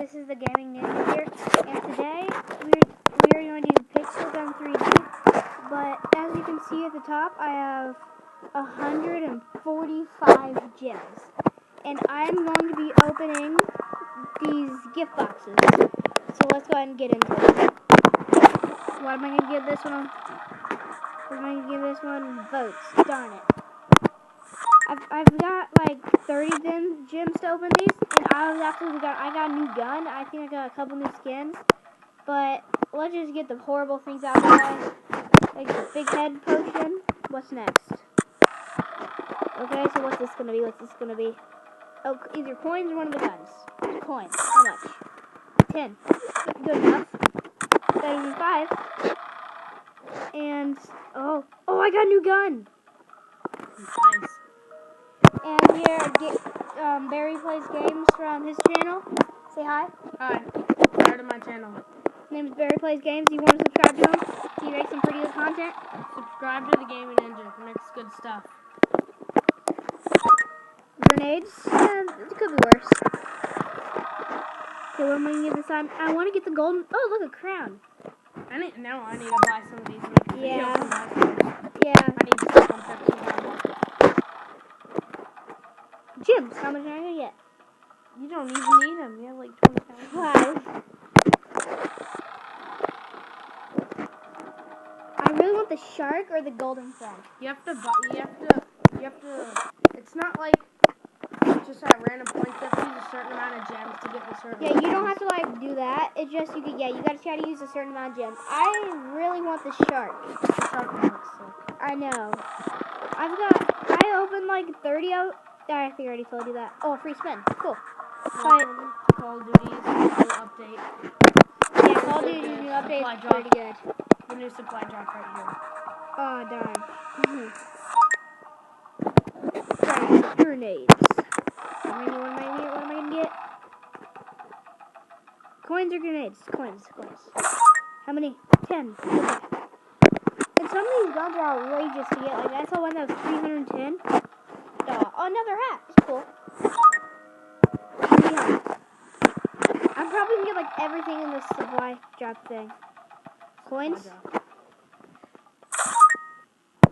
This is the Gaming Ninja here, and today we're going to do Pixel Gun 3D. But as you can see at the top, I have 145 gems, and I'm going to be opening these gift boxes. So let's go ahead and get into it. What am I going to give this one? What am I going to give this one? Votes. Darn it. I've got like 30 gems to open these, and I got a new gun. I think I got a couple new skins, but let's just get the horrible things out of the way. Like the big head potion. What's next? Okay, so what's this gonna be? Oh, either coins or one of the guns. Coins. How much? 10. Good enough. Better than 5. And oh, I got a new gun. Nice. And here, Barry Plays Games from his channel. Say hi. Hi. Subscribe to my channel. His name is Barry Plays Games. You want to subscribe to him? He makes some pretty good content. Subscribe to the Gaming Ninja. He makes good stuff. Grenades? It could be worse. Okay, what am I going to give this time? I want to get the golden... Oh, look, a crown. I need to buy some of these. Yeah. I need to stop on Pepsi. Gems. How much am I going to get? You don't even need them. You have like 20,000. 5. I really want the shark or the golden friend. You have to. It's not like just at random points. You have to use a certain amount of gems to get the certain. Yeah, you don't have to like do that. It's just you got to try to use a certain amount of gems. I really want the shark. The shark looks sick. I know. I opened like 30 out. I think I already told you that. Oh, a free spin. Cool. Welcome to Call of Duty's new update. Yeah, Call of Duty's new update is pretty good. The new supply drop right here. Oh, darn. Right, grenades. What am I going to get? Coins or grenades? Coins. How many? 10. Okay. And some of these guns are outrageous to get. Like, I saw one that was 310. Oh, another hat. That's cool. Yeah. I'm probably going to get, like, everything in this supply drop thing. Coins?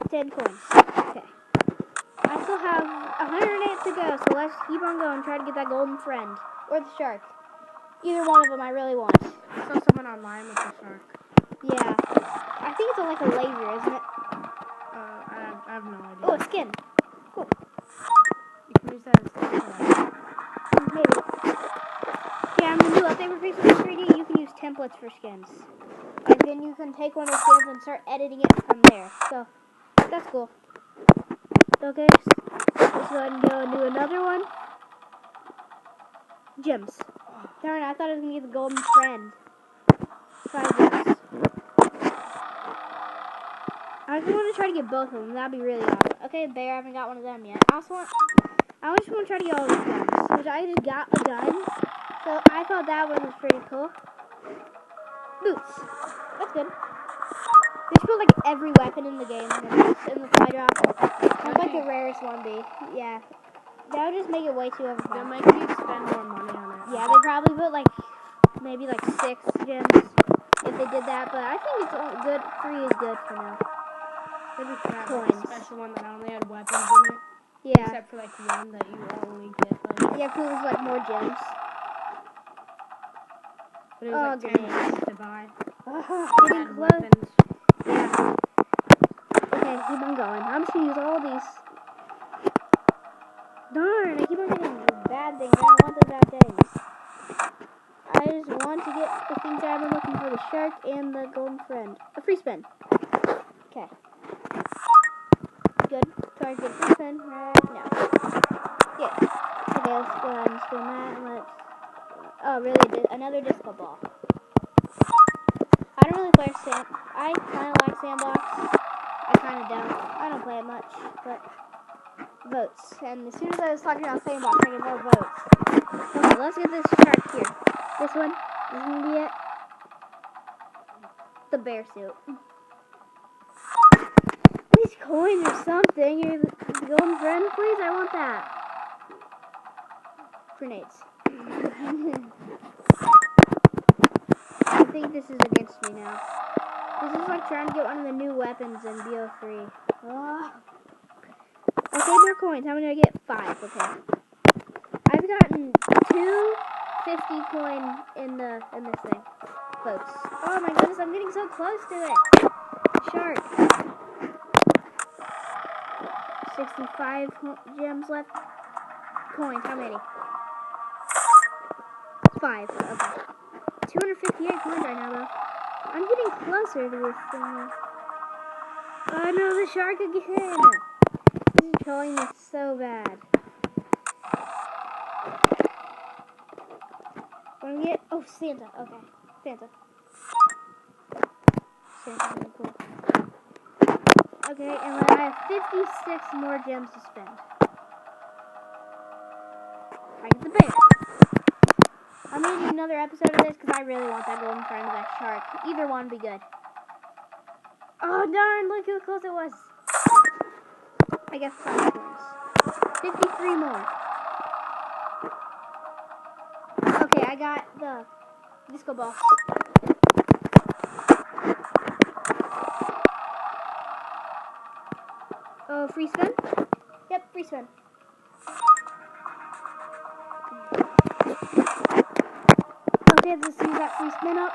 10 coins. Okay. I still have 108 to go, so let's keep on going. Try to get that golden friend. Or the shark. Either one of them I really want. I saw someone online with the shark. Yeah. I think it's like a laser, isn't it? I have no idea. Oh, a skin. Cool. You can use that as a skin. Maybe. Yeah, I'm going to do update for Pixel 3D. You can use templates for skins. And then you can take one of the skins and start editing it from there. So, that's cool. Okay, let's go ahead and go and do another one. Gems. Darn, I thought I was going to get the golden friend. 5 gems. I just want to try to get both of them. That'd be really awesome. Okay, Bear, I haven't got one of them yet. I just want to try to get all these guns. Which I just got a gun. So I thought that one was pretty cool. Boots. That's good. They just put like every weapon in the game in the supply drop. That's like the rarest one be. Yeah. That would just make it way too They'll overpowered. make you spend more money on it. Yeah, they probably put like maybe like 6 gems if they did that, but I think it's all good. 3 is good for now. Maybe you have like a Coins. special one that only had weapons in it. Yeah. Except for like one that you only get like. Yeah, because it was like more gems. But it was like 10 grenades. gems to buy. Getting And close. weapons. Yeah. Okay, keep on going. I'm just gonna use all these. Darn, I keep on getting bad things. I don't want the bad things. I just want to get the things I've been looking for, the shark and the golden friend. A free spin. Okay. Good. Try to get a free spin right now. Yeah. Okay, let's go ahead and spin that and let's... Oh, really? Another disco ball. I don't really play I kind of like Sandbox. I kind of don't. I don't play it much, but... Votes. And as soon as I was talking about Sandbox, I get more votes. Okay, let's get this shark here. This one is going to be it. The bear suit. These coins or something. The golden friend, please? I want that. Grenades. I think this is against me now. This is like trying to get one of the new weapons in BO3. Oh. Okay, more coins. How many did I get? 5. Okay. I've gotten 250 coin in this thing, folks. Oh my goodness, I'm getting so close to it. Shark. 65 gems left. Coins. How many? 5. Okay. 258 coins right now, though. I'm getting closer to this thing. Oh no, the shark again! This is trolling me so bad. What do I get? Oh, Santa. Okay. Santa. Santa's really cool. Okay, and then I have 56 more gems to spend. I get the bear. I'm going to do another episode of this because I really want that golden friend of that shark. Either one would be good. Oh, darn. Look how close it was. I guess 5 coins. 53 more. Okay, I got the disco ball. Oh, free spin? Yep, free spin. Okay, let's use that free spin up.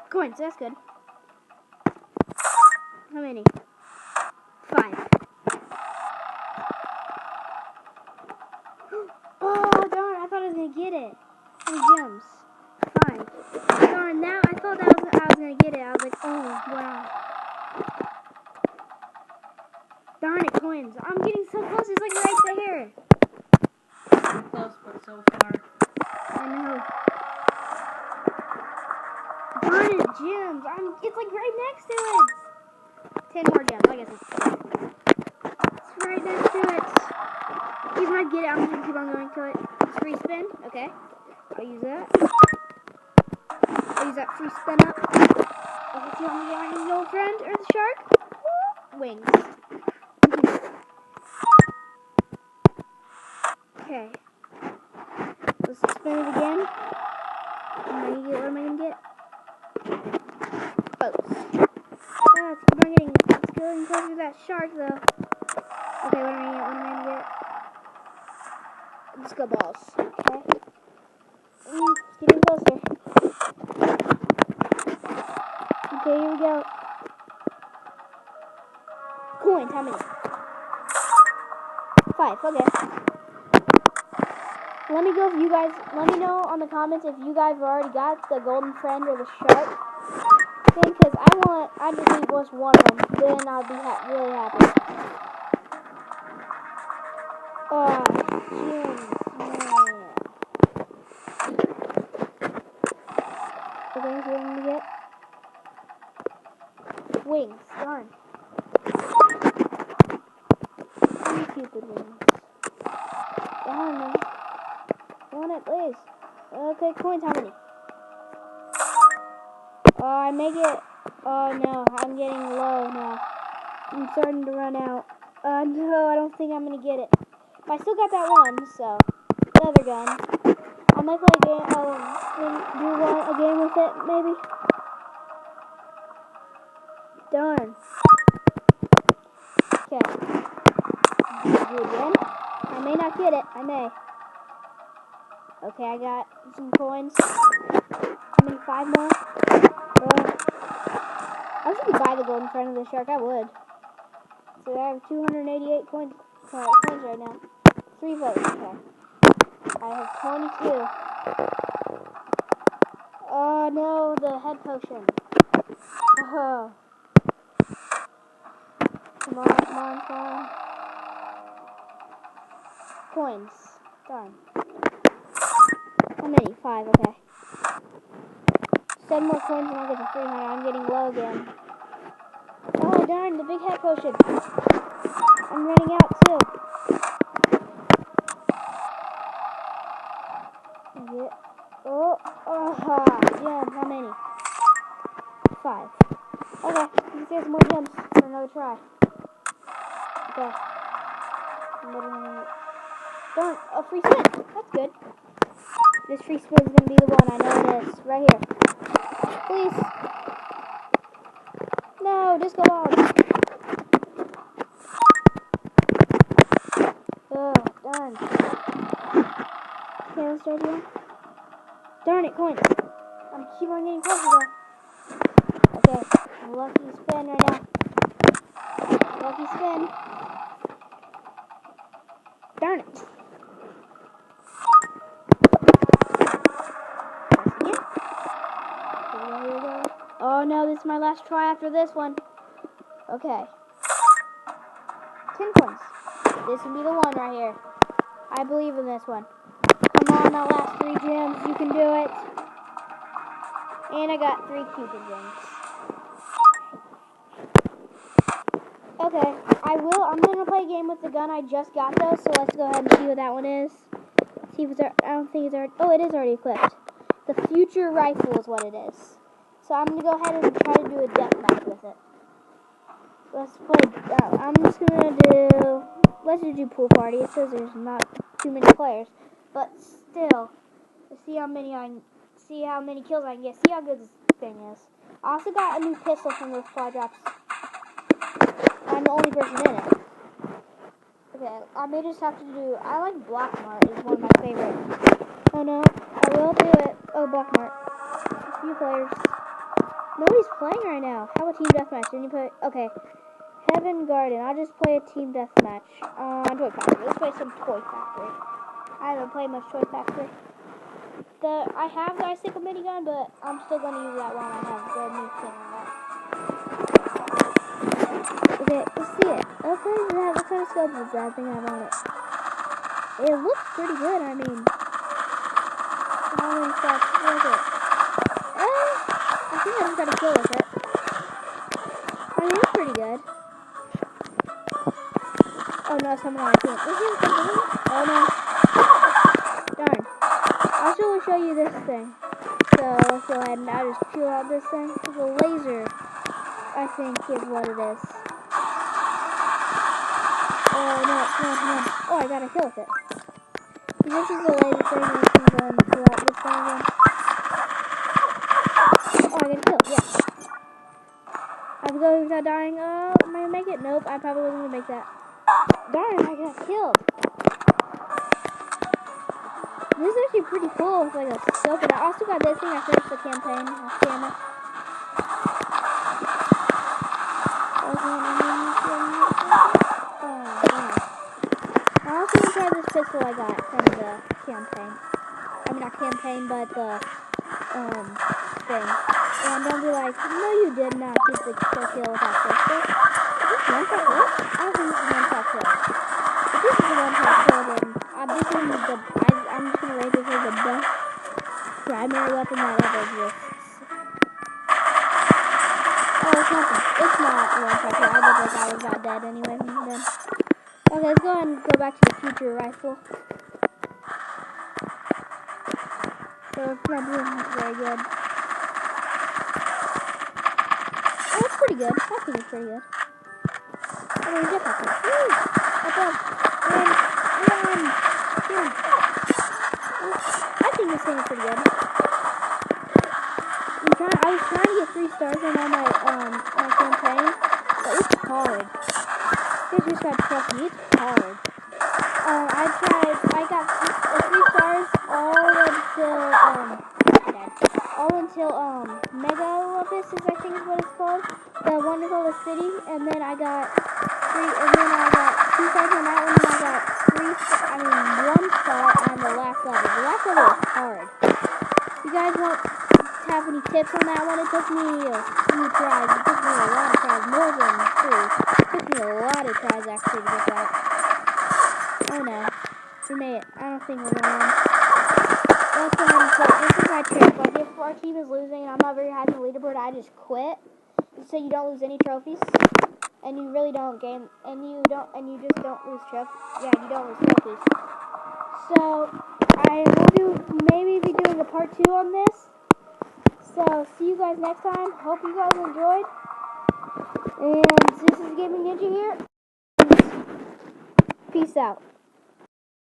Coins, that's good. How many? 5. Oh, darn, I thought I was going to get it. How many gems? 5. Darn, now I thought I was going to get it. I was like, oh, wow. Darn it, coins. I'm getting so close. It's like right there. So close, but so far. I know. Darn it, gems. It's like right next to it. 10 more gems. I guess it's right next to it. He's might get it. I'm just going to keep on going to it. Free spin. Okay. I'll use that. I'll use that free spin up. Okay, see if I'm going to get my little friend or the shark. Wings. Okay. Let's spin it again. What am I going to get? Boats. Let's getting closer to that shark, though. Okay, what am I going to get? Let's go balls. Okay. It's getting closer. Okay, here we go. Coins, how many? 5, okay. Let me know on the comments if you guys have already got the golden friend or the shark thing, because I just need just one of them, then I'll be really happy. Oh, gems, man. Okay, so what I'm gonna get? Wings, darn. 3 Cupid wings. Darn, man. Want it, please. Okay, coins, how many? Oh, I make it. Oh, no, I'm getting low now. I'm starting to run out. No, I don't think I'm going to get it. But I still got that one, so. The other gun. I might play a game, do a game with it, maybe. Darn. Okay. Do it again. I may not get it. I may. Okay, I got some coins. How many? 5 more? I wish you could buy the golden friend of the shark. I would. So I have 288 coins right now. 3 votes. Okay. I have 22. Oh no, the head potion. Oh. Come on, come on, come on. Coins. Darn. How many? 5, okay. 7 more coins and I'll get to 300. I'm getting low again. Oh darn, the big head potion. I'm running out too. Gems, how many? 5. Okay, let's get some more gems for another try. Okay. Darn, a free spin. That's good. This free spin is going to be the one. I know it is. Right here. Please. No, disco ball. Oh, darn. Okay, let's try it again. Darn it, coins. I'm keep on getting closer though. Okay, lucky spin right now. Lucky spin. Darn it. Here we go. Oh no, this is my last try after this one. Okay. 10 coins. This will be the one right here. I believe in this one. Come on, that last 3 gems. You can do it. And I got 3 Cupid rings. Okay, I'm gonna play a game with the gun I just got though, so let's go ahead and see what that one is. See if it's, I don't think it's already, oh, it is already equipped. The future rifle is what it is. So I'm gonna go ahead and try to do a deathmatch with it. Let's play, let's just do pool party. It says there's not too many players, but still, let's see how many kills I can get, see how good this thing is. I also got a new pistol from those fly drops. I'm the only person in it. Okay, I may just have to do, I like Blockmart, is one of my favorites. Oh no, I will do it. Oh, Blockmart. A few players. Nobody's playing right now. How about team deathmatch? Didn't you play? Okay. Heaven Garden. I'll just play a team deathmatch on Toy Factory. Let's play some Toy Factory. I haven't played much Toy Factory. I have the icicle minigun, but I'm still going to use that one. I have the new thing on that. Okay, let's see it. What kind of scope is that thing I have on it? It looks pretty good. I mean, how many shots was it? I think I just got a kill with it. I mean, it's pretty good. Oh no, someone on my team. Oh no. Darn. I'll show you this thing. So let's go ahead and I'll just peel out this thing. It's a laser, I think, is what it is. Oh no, come on. Oh, I got a kill with it. This is the laser thing, and we can go ahead and pull out this thing again. Oh, I got a kill, yeah. I have to go without dying. Oh, am I gonna make it? Nope, I probably wasn't gonna make that. Darn, I got killed. This is actually pretty cool with like a scope, and I also got this thing. I finished the campaign. Damn it. I also want to try this pistol I got from the campaign. I mean, not campaign, but the thing. And don't be like, no, you did not get the kill with that pistol. Is this one shot kill? I don't think this is one shot kill. If this is a one shot kill, then I'm just gonna rate this as the best primary weapon that ever exists. Oh, it's not a one shot kill. I look like I was not dead anyway then. Okay, let's go ahead and go back to the future rifle. So it's not doing very good. Oh, it's pretty good. I think it's pretty good. I mean, get that thing. Woo! Above. Run! I think this thing is pretty good. I was trying to get 3 stars on all my campaign, but it's hard. You just gotta trust me, it's hard. I got 3 stars all until Megalopolis, I think is what it's called. The one called the city, and then I got 2 stars on that one, and I got 1 star on the last level. The last level is hard. You guys want to have any tips on that one? It took me a few tries. It took me a lot of tries, more than 2. It took me a lot of tries actually to get that. Oh no, we made it. I don't think we're going to win. Let's go ahead and quit. This is my trick. Like if our team is losing and I'm not very high in the leaderboard, I just quit. So you don't lose any trophies, and you really don't gain, and you just don't lose trophies. Yeah, you don't lose trophies. So I will maybe be doing a part 2 on this. So see you guys next time. Hope you guys enjoyed. And this is Gaming Ninja here. Peace out.